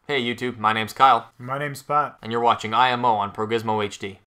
Hey YouTube, my name's Kyle. My name's Pat. And you're watching IMO on Progizmo HD.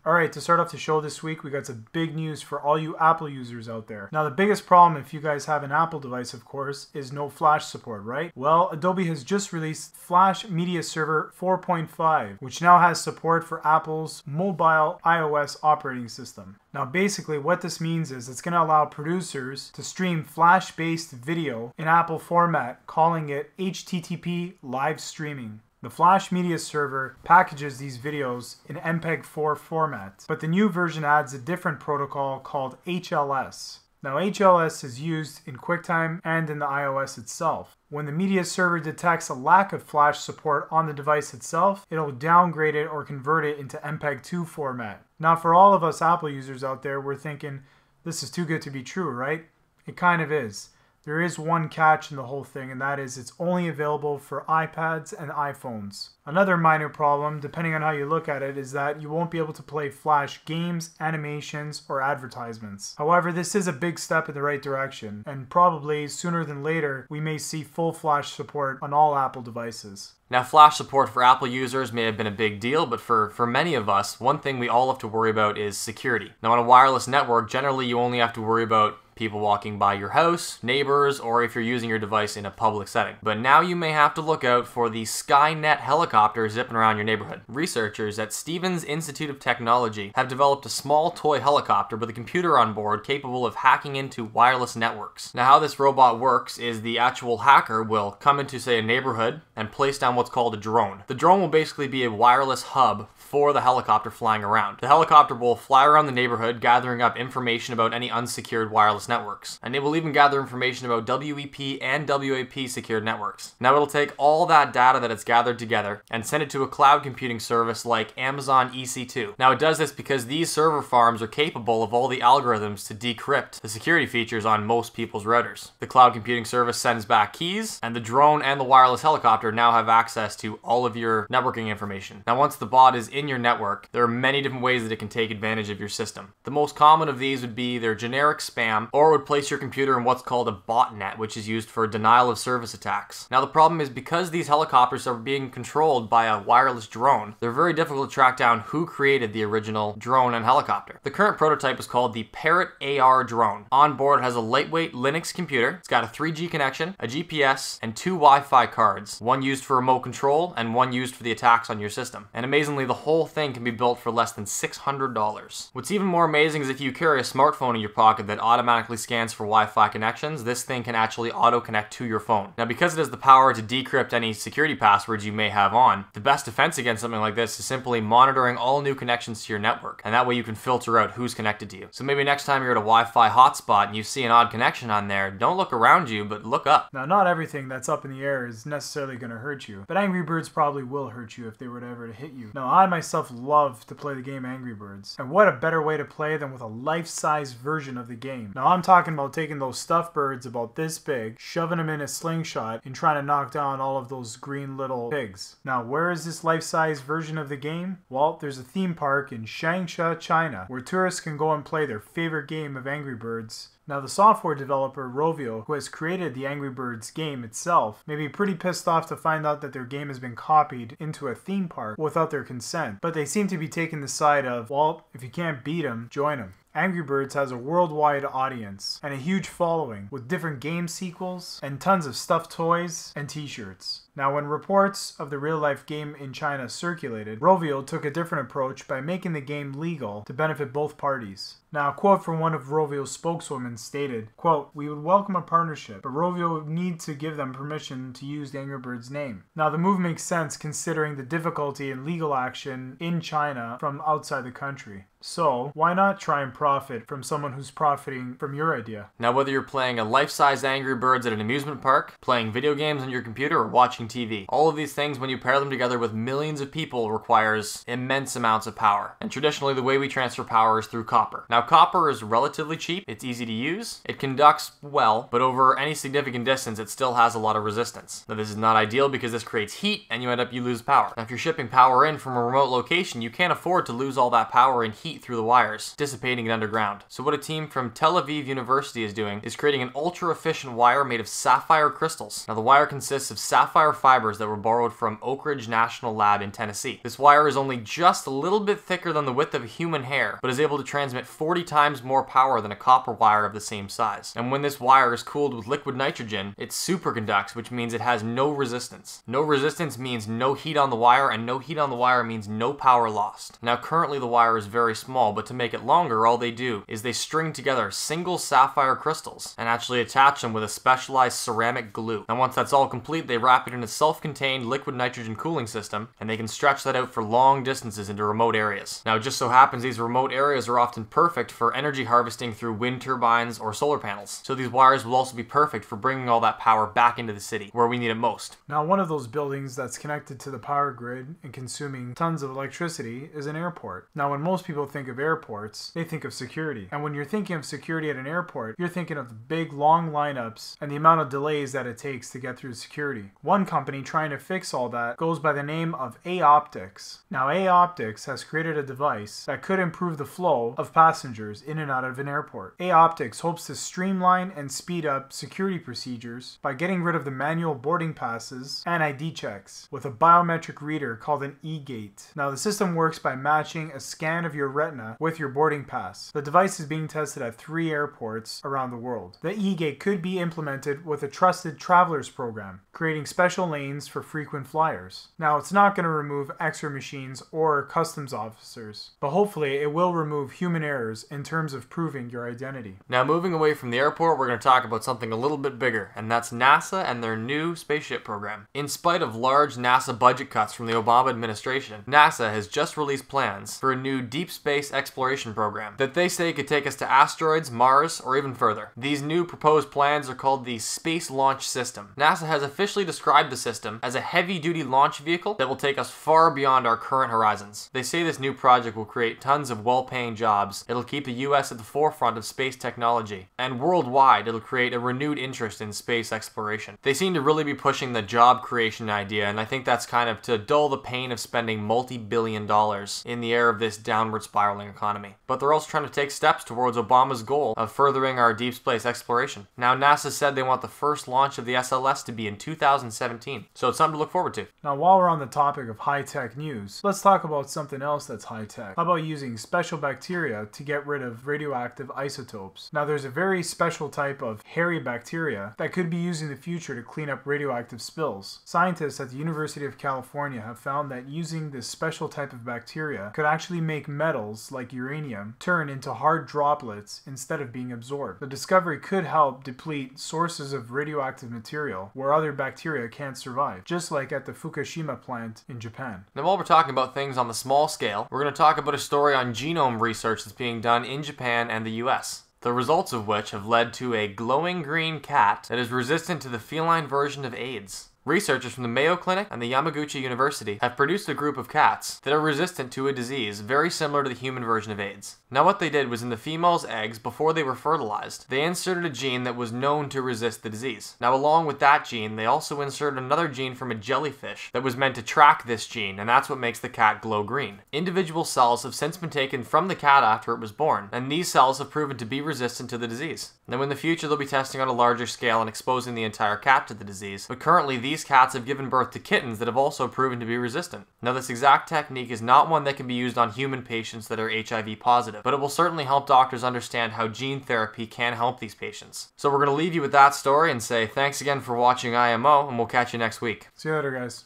Alright, to start off the show this week, we got some big news for all you Apple users out there. Now, the biggest problem, if you guys have an Apple device, of course, is no Flash support, right? Well, Adobe has just released Flash Media Server 4.5, which now has support for Apple's mobile iOS operating system. Now, basically, what this means is it's going to allow producers to stream Flash-based video in Apple format, calling it HTTP live streaming. The Flash Media Server packages these videos in MPEG-4 format, but the new version adds a different protocol called HLS. Now, HLS is used in QuickTime and in the iOS itself. When the media server detects a lack of Flash support on the device itself, it'll downgrade it or convert it into MPEG-2 format. Now, for all of us Apple users out there, we're thinking, this is too good to be true, right? It kind of is. There is one catch in the whole thing, and that is it's only available for iPads and iPhones. Another minor problem, depending on how you look at it, is that you won't be able to play Flash games, animations, or advertisements. However, this is a big step in the right direction, and probably sooner than later, we may see full Flash support on all Apple devices. Now, Flash support for Apple users may have been a big deal, but for many of us, one thing we all have to worry about is security. Now, on a wireless network, generally you only have to worry about people walking by your house, neighbors, or if you're using your device in a public setting. But now you may have to look out for the Skynet helicopter zipping around your neighborhood. Researchers at Stevens Institute of Technology have developed a small toy helicopter with a computer on board capable of hacking into wireless networks. Now, how this robot works is the actual hacker will come into, say, a neighborhood and place down what's called a drone. The drone will basically be a wireless hub for the helicopter flying around. The helicopter will fly around the neighborhood, gathering up information about any unsecured wireless networks. And it will even gather information about WEP and WAP secured networks. Now, it'll take all that data that it's gathered together and send it to a cloud computing service like Amazon EC2. Now, it does this because these server farms are capable of all the algorithms to decrypt the security features on most people's routers. The cloud computing service sends back keys, and the drone and the wireless helicopter now have access to all of your networking information. Now, once the bot is in your network, there are many different ways that it can take advantage of your system. The most common of these would be either generic spam, or it would place your computer in what's called a botnet, which is used for denial of service attacks. Now, the problem is because these helicopters are being controlled by a wireless drone, they're very difficult to track down who created the original drone and helicopter. The current prototype is called the Parrot AR drone. On board, it has a lightweight Linux computer. It's got a 3G connection, a GPS, and 2 Wi-Fi cards, one used for remote control and one used for the attacks on your system. And amazingly, the whole thing can be built for less than $600. What's even more amazing is if you carry a smartphone in your pocket that automatically scans for Wi-Fi connections, this thing can actually auto-connect to your phone. Now, because it has the power to decrypt any security passwords you may have on, the best defense against something like this is simply monitoring all new connections to your network, and that way you can filter out who's connected to you. So maybe next time you're at a Wi-Fi hotspot and you see an odd connection on there, don't look around you, but look up. Now, not everything that's up in the air is necessarily going to hurt you, but Angry Birds probably will hurt you if they were to ever hit you. Now, I myself love to play the game Angry Birds, and what a better way to play than with a life-size version of the game. Now, I'm talking about taking those stuffed birds about this big, shoving them in a slingshot, and trying to knock down all of those green little pigs. Now, where is this life-size version of the game? Well, there's a theme park in Changsha, China, where tourists can go and play their favorite game of Angry Birds. Now, the software developer Rovio, who has created the Angry Birds game itself, may be pretty pissed off to find out that their game has been copied into a theme park without their consent, but they seem to be taking the side of, well, if you can't beat them, join them. Angry Birds has a worldwide audience and a huge following with different game sequels and tons of stuffed toys and t-shirts. Now, when reports of the real-life game in China circulated, Rovio took a different approach by making the game legal to benefit both parties. Now, a quote from one of Rovio's spokeswomen stated, quote, "We would welcome a partnership, but Rovio would need to give them permission to use the Angry Birds name." Now, the move makes sense considering the difficulty in legal action in China from outside the country. So, why not try and profit from someone who's profiting from your idea? Now, whether you're playing a life-size Angry Birds at an amusement park, playing video games on your computer, or watching TV, all of these things, when you pair them together with millions of people, requires immense amounts of power. And traditionally, the way we transfer power is through copper. Now, copper is relatively cheap, it's easy to use, it conducts well, but over any significant distance, it still has a lot of resistance. Now, this is not ideal because this creates heat, and you lose power. Now, if you're shipping power in from a remote location, you can't afford to lose all that power in heat heat through the wires, dissipating it underground. So what a team from Tel Aviv University is doing is creating an ultra-efficient wire made of sapphire crystals. Now the wire consists of sapphire fibers that were borrowed from Oak Ridge National Lab in Tennessee. This wire is only just a little bit thicker than the width of a human hair, but is able to transmit 40 times more power than a copper wire of the same size. And when this wire is cooled with liquid nitrogen, it superconducts, which means it has no resistance. No resistance means no heat on the wire, and no heat on the wire means no power lost. Now currently the wire is very small, but to make it longer, all they do is they string together single sapphire crystals and actually attach them with a specialized ceramic glue. And once that's all complete, they wrap it in a self-contained liquid nitrogen cooling system, and they can stretch that out for long distances into remote areas. Now it just so happens these remote areas are often perfect for energy harvesting through wind turbines or solar panels. So these wires will also be perfect for bringing all that power back into the city, where we need it most. Now, one of those buildings that's connected to the power grid and consuming tons of electricity is an airport. Now, when most people think of airports, they think of security. And when you're thinking of security at an airport, you're thinking of the big, long lineups and the amount of delays that it takes to get through security. One company trying to fix all that goes by the name of A-Optics. Now, A-Optics has created a device that could improve the flow of passengers in and out of an airport. A-Optics hopes to streamline and speed up security procedures by getting rid of the manual boarding passes and ID checks with a biometric reader called an e-gate. Now, the system works by matching a scan of your retina with your boarding pass. The device is being tested at 3 airports around the world. The e-gate could be implemented with a trusted travelers program, creating special lanes for frequent flyers. Now, it's not going to remove X-ray machines or customs officers, but hopefully it will remove human errors in terms of proving your identity. Now, moving away from the airport, we're going to talk about something a little bit bigger, and that's NASA and their new spaceship program. In spite of large NASA budget cuts from the Obama administration, NASA has just released plans for a new deep space exploration program that they say could take us to asteroids, Mars, or even further. These new proposed plans are called the Space Launch System. NASA has officially described the system as a heavy-duty launch vehicle that will take us far beyond our current horizons. They say this new project will create tons of well-paying jobs, it'll keep the US at the forefront of space technology, and worldwide it'll create a renewed interest in space exploration. They seem to really be pushing the job creation idea, and I think that's kind of to dull the pain of spending multi-billion dollars in the air of this downward spiraling economy. But they're also trying to take steps towards Obama's goal of furthering our deep space exploration. Now, NASA said they want the first launch of the SLS to be in 2017, so it's something to look forward to. Now, while we're on the topic of high-tech news, let's talk about something else that's high-tech. How about using special bacteria to get rid of radioactive isotopes? Now, there's a very special type of hairy bacteria that could be used in the future to clean up radioactive spills. Scientists at the University of California have found that using this special type of bacteria could actually make metals like uranium turn into hard droplets instead of being absorbed. The discovery could help deplete sources of radioactive material where other bacteria can't survive, just like at the Fukushima plant in Japan. Now, while we're talking about things on the small scale, we're going to talk about a story on genome research that's being done in Japan and the US. The results of which have led to a glowing green cat that is resistant to the feline version of AIDS. Researchers from the Mayo Clinic and the Yamaguchi University have produced a group of cats that are resistant to a disease very similar to the human version of AIDS. Now, what they did was in the female's eggs, before they were fertilized, they inserted a gene that was known to resist the disease. Now, along with that gene, they also inserted another gene from a jellyfish that was meant to track this gene, and that's what makes the cat glow green. Individual cells have since been taken from the cat after it was born, and these cells have proven to be resistant to the disease. Now, in the future, they'll be testing on a larger scale and exposing the entire cat to the disease, but currently these cats have given birth to kittens that have also proven to be resistant. Now, this exact technique is not one that can be used on human patients that are HIV positive, but it will certainly help doctors understand how gene therapy can help these patients. So we're going to leave you with that story and say thanks again for watching IMO, and we'll catch you next week. See you later, guys.